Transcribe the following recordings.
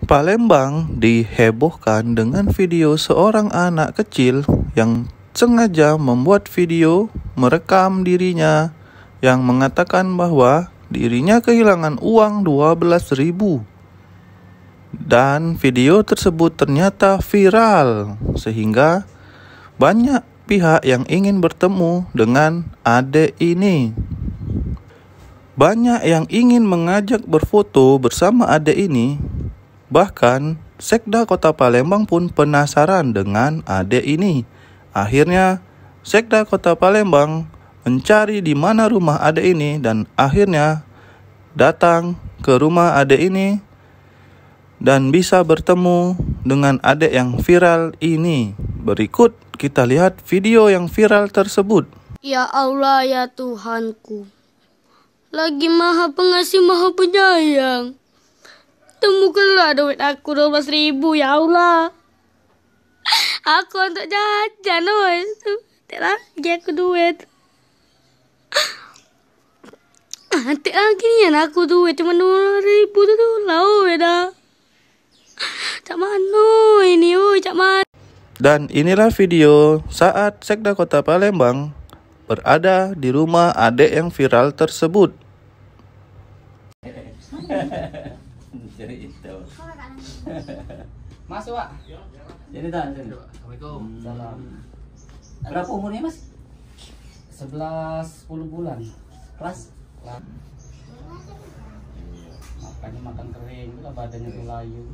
Palembang dihebohkan dengan video seorang anak kecil yang sengaja membuat video merekam dirinya yang mengatakan bahwa dirinya kehilangan uang 12.000. Dan video tersebut ternyata viral sehingga banyak pihak yang ingin bertemu dengan adik ini. Banyak yang ingin mengajak berfoto bersama adik ini. Bahkan Sekda Kota Palembang pun penasaran dengan adik ini. Akhirnya Sekda Kota Palembang mencari di mana rumah adik ini dan akhirnya datang ke rumah adik ini dan bisa bertemu dengan adik yang viral ini. Berikut kita lihat video yang viral tersebut. Ya Allah, ya Tuhanku, lagi Maha Pengasih, Maha Penyayang, temukanlah duit aku 12.000 ya Allah. Aku untuk jajan, tak lagi aku duit. Tak lagi ni aku duit cuma 2.000 tu lah, dah. Cak mana ini, cak mana? Dan inilah video saat Sekda Kota Palembang berada di rumah adik yang viral tersebut. Masuk, Pak. Jadi dah. Assalamualaikum. Salam. Berapa umurnya, Mas? 11-10 bulan. Kelas? Makanya makan kering, lah badannya tuh layu.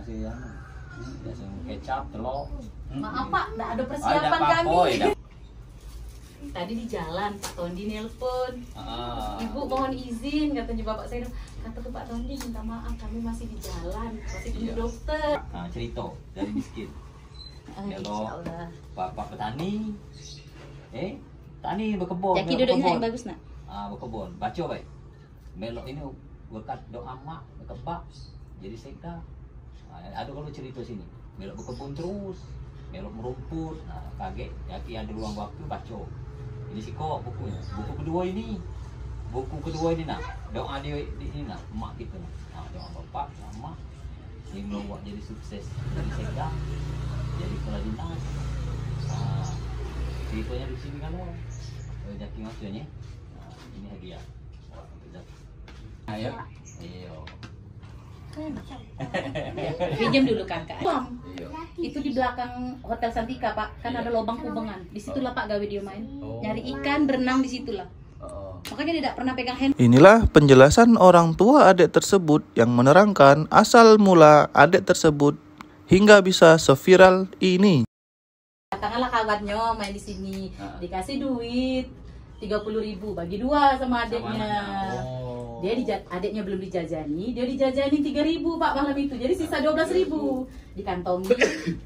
Masih yang biasa kecap, telur. Maaf Pak, enggak ada persiapan kami. Tadi di jalan Pak Tondi nelpon. Ibu mohon izin, katanya bapak saya. Kata tuh Pak Tondi minta maaf, kami masih di jalan, masih tunggu dokter. Cerita dari miskin. Kalau bapak petani, tani berkebun. Jaki duduknya yang bagus nak. Berkebun, baca baik. Melok ini berkat doa mak, berkebak. Jadi sekda. Ada kalau cerita sini. Melok berkebun terus, melok merumput. Kaget, Jaki ada ruang waktu baca. Ini siko bukunya. Buku kedua ini nak. Doa dia ini nak, mak kita nak. Doa bapak sama yang membuat jadi sukses dari sekda, jadi kepala dinas. Ceritanya di sini kalau Jaki maksudnya. Ini hadiah. Ayo. Iyo. Pinjam dulu kakak. Itu di belakang Hotel Santika Pak, kan ada lubang kubengan. Disitulah Pak gawe dia main, nyari ikan, berenang di situlah. Makanya dia tidak pernah pegang handphone. Inilah penjelasan orang tua adik tersebut yang menerangkan asal mula adik tersebut hingga bisa seviral ini. Katakanlah kawannya main di sini, dikasih duit 30.000, bagi 2 sama adiknya. Adiknya belum dijajani, dia dijajani 3.000 Pak malam itu. Jadi sisa 12.000 dikantongi.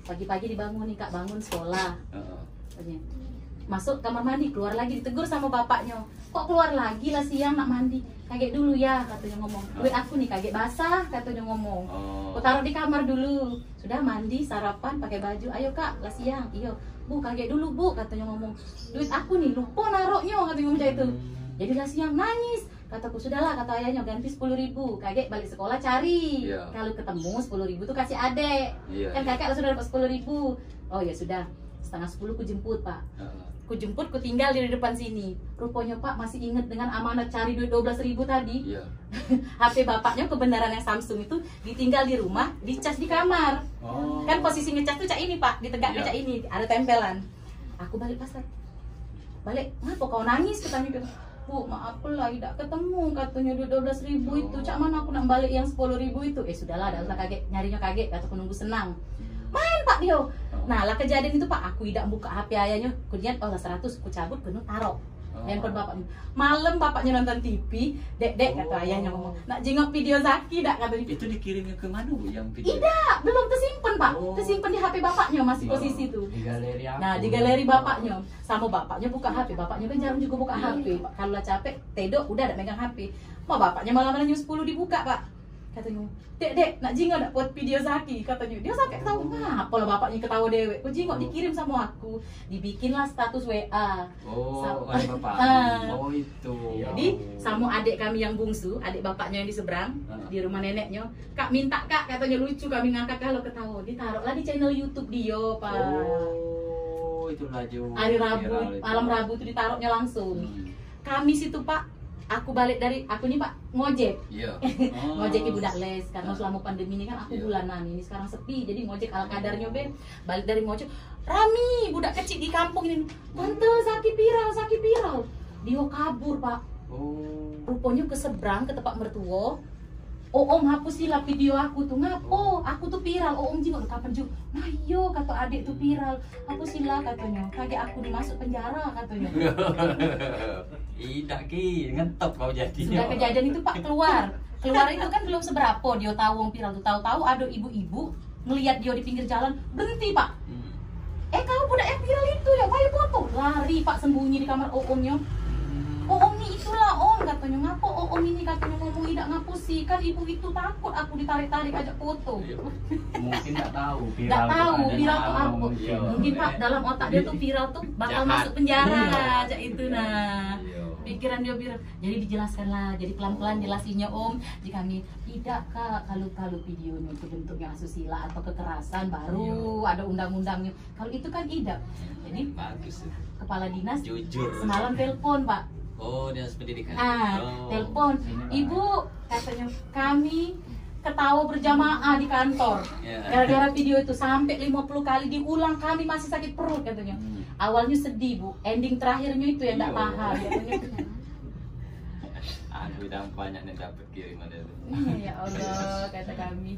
Pagi-pagi dibangun nih Kak, bangun sekolah. Masuk kamar mandi, keluar lagi, ditegur sama bapaknya. Kok keluar lagi lah siang nak mandi? Kaget dulu ya, katanya ngomong. Duit aku nih kaget basah, katanya ngomong. Aku taruh di kamar dulu. Sudah mandi, sarapan, pakai baju. Ayo Kak, lah siang. Iyo. Bu, kaget dulu Bu, katanya ngomong. Duit aku nih, lupa naruhnya, katanya ngomong itu. Jadi lah siang nangis. Kataku sudahlah, kata ayahnya ganti 10.000. Kaget balik sekolah cari. Kalau ketemu 10.000 tuh kasih adek. Kan kakak sudah dapat 10.000. Oh ya sudah, 9:30 ku jemput Pak. Ku jemput, ku tinggal di depan sini. Rupanya Pak masih ingat dengan amanat cari duit 12.000 tadi. HP bapaknya kebenaran yang Samsung itu ditinggal di rumah, dicas di kamar. Kan posisi ngecas tuh cak ini Pak, ditegak cak ini, ada tempelan. Aku balik pasar. Balik, ngapa kau nangis? Katanya, Bu, maaf lah, tidak ketemu katanya duit 12.000 itu. Cak mana aku nak balik yang 10.000 itu? Sudahlah, dah usah kaget, nyarinya kaget, kataku nunggu senang. Main Pak Dio. Nah lah kejadian itu Pak, aku tidak buka HP ayahnya. Kemudian 100, aku cabut, penuh taruh handphone bapaknya. Malam bapaknya nonton TV, dek kata ayahnya ngomong, nak jengok video Zaki dak, kata dia. Itu dikirimnya ke mana Bu yang video? Tidak, belum tersimpan Pak. Tersimpan di HP bapaknya, masih posisi itu. Di galeri aku. Nah di galeri bapaknya, sama bapaknya buka HP. Bapaknya kan jarang juga buka HP. Kalau capek, Tedo udah ada megang HP. Mau bapaknya malam-malam jam 10 dibuka Pak. Katanya, dek, nak jingok nak buat video Zaki. Katanya, dia sampai ketawa, ngapa lah bapaknya ketawa dewek. Kok jingok dikirim sama aku. Dibikinlah status WA. Oh, ada bapak. Oh itu. Jadi sama adik kami yang bungsu, adik bapaknya yang di seberang, di rumah neneknya. Kak minta kak, katanya lucu kami ngangkat kalau ketawa. Ditaruhlah di channel YouTube dia, Pak. Oh, itu laju. Hari Rabu, malam Rabu itu ditaruhnya langsung. Kamis itu Pak, aku balik dari, aku nih Pak ngojek. Iya. Ngojek Ibu Dakles karena selama pandemi ini kan aku bulanan, ini sekarang sepi jadi ngojek ala kadarnya be. Balik dari ngojek, Rami budak kecil di kampung ini, tante Zaki viral. Dia kabur Pak. Oh. Rupanya ke seberang ke tempat mertua. Om hapusilah video aku tuh, ngapo? Aku tuh viral. Om juga kapan juga? Nah yo kata adik tuh viral. Hapusilah katanya. Kaget aku dimasuk penjara katanya. Tidak ki, ngentop kau jadi. Sudah kejadian itu Pak keluar itu kan belum seberapa dia tahu wong viral tuh. Tahu-tahu ada ibu-ibu ngelihat dia di pinggir jalan berhenti Pak. Kamu budak yang viral itu ya, ayo foto. Lari Pak sembunyi di kamar omnya. Om ini itulah Om katanya, ngapo Om ini katanya ngomong tidak ngapusi kan ibu itu takut aku ditarik-tarik ajak foto. Mungkin nggak tahu Nggak tahu viral tuh apa. Mungkin Pak dalam otak dia tuh viral tuh bakal masuk penjara aja itu nah. Pikiran dia viral. Jadi dijelaskan lah, jadi pelan-pelan jelasinya Om. Jika kami tidak Kak, kalau videonya itu bentuknya asusila atau kekerasan baru ada undang-undangnya. Kalau itu kan tidak. Jadi bagus. Kepala dinas Jujur. semalam telepon Pak. Oh, dinas pendidikan. Telepon, Ibu katanya kami ketawa berjamaah di kantor. Gara-gara video itu sampai 50 kali diulang kami masih sakit perut katanya. Awalnya sedih Bu, ending terakhirnya itu yang tidak tahan katanya. Aduh, udah banyak yang dapat kiriman itu. Ya Allah, kata kami.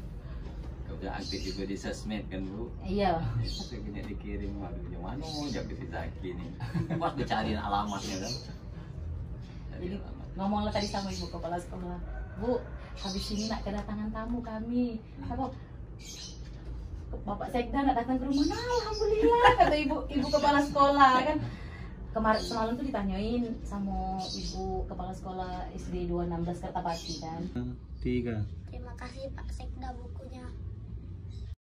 Kau udah aktif juga di sosmed kan Bu? Iya. Itu kena dikirim, waduh gimana mau jawab si Zaki nih. Pas dicariin alamatnya kan. Jadi ngomonglah tadi sama ibu kepala sekolah, Bu, habis ini nak kedatangan tamu kami. Apa? Bapak Sekda nak datang ke rumah. Nah, alhamdulillah kata ibu kepala sekolah kan. Kemarin semalam tuh ditanyain sama ibu kepala sekolah SD 216 Kertapati kan. 3. Terima kasih Pak Sekda bukunya.